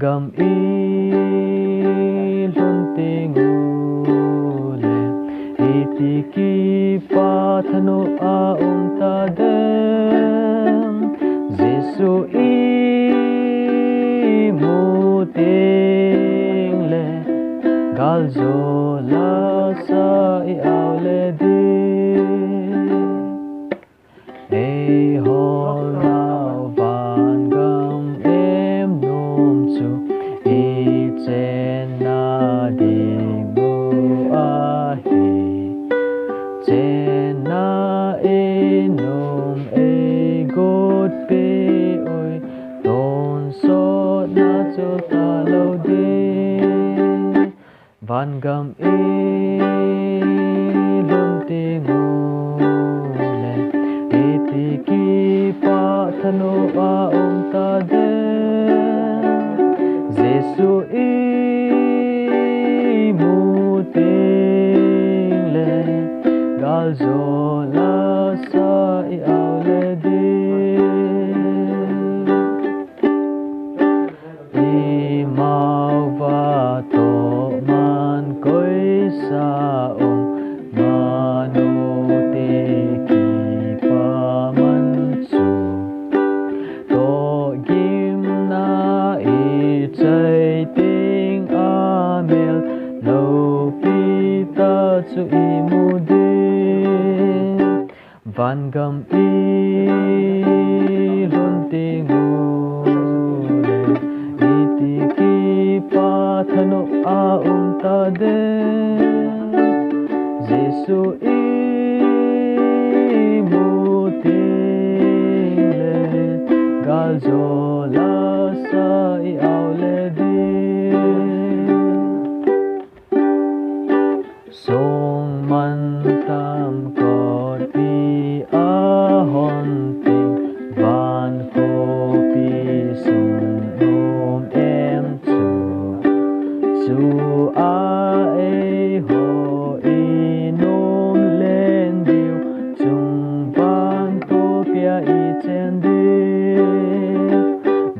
Vangam Ilhun teng'ule iti kipat Thanom tadem Giêsu imu teng'ule galzo la sa iau le di ei hol nao vangam em nom chu i chen na ding mu ahie chen na enum e god pe oi ton so na chu ta lo de Vangam Ilhun teng'ule iti kipat Thanom tadem Giêsu imu teng'ule galzo la sa iau le di imau va to man koi sa mano te ki pa man chu to gim na i chai ting amel lo pi ta chu i mu de Vangam Ilhun teng'ule iti kipat Thanom tadem Giêsu imu teng'ule galzo la sa iau le di song man tam kot pi ahon ting van ko pi sung nom em chu a e ho i nom len diu chung van ko pia i chen di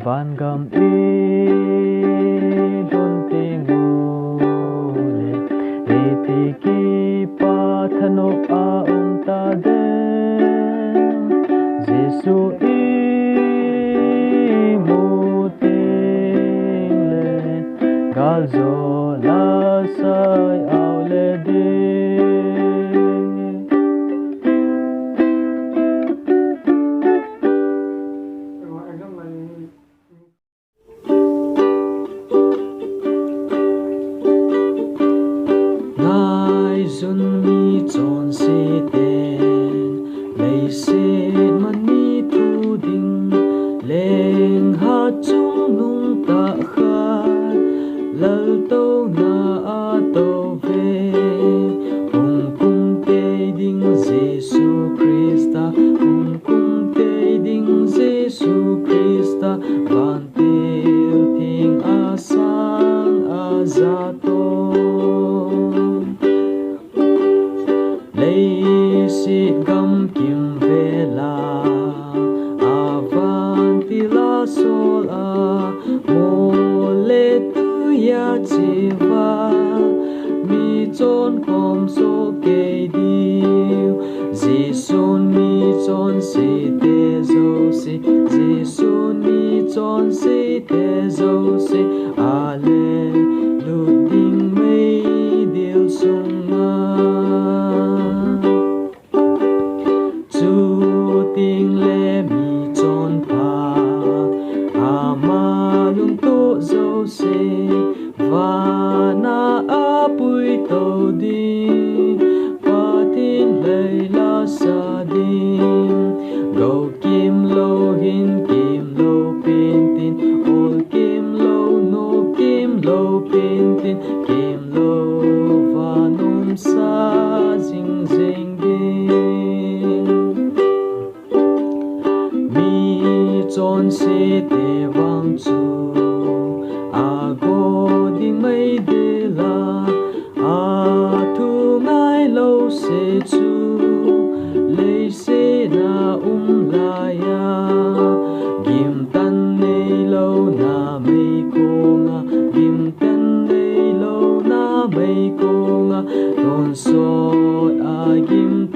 Vangam Ilhun teng'ule iti kipat Thanom tadem Giêsu imu teng'ule galzo la sa iau le di Ngaiyun Michonsete lei set man mi thu ding leng ha chung nung ta kha lal to na a to ve hung kum te ding Giêsu Christa hung kum te ding Giêsu Christa van tel thing a sang a za to sit gam kim vela avanti la sol a mole tu ya chiva mi chon kom so ke diu Giêsu Michonsete zo si Giêsu Michonsete zo si ale lu ding mei dil sung ting le mi chon pha ama lung to zo se va na apui to di pa tin le la sa di go kim lo hin kim lo pin tin ol kim lo no kim lo pin tin kim lo va num sa jing jing Michonsete vang chu a go ding mai de la a thu ngai lo se chu le se na umlai ya gim tan nei lo na mei ko ton sot agim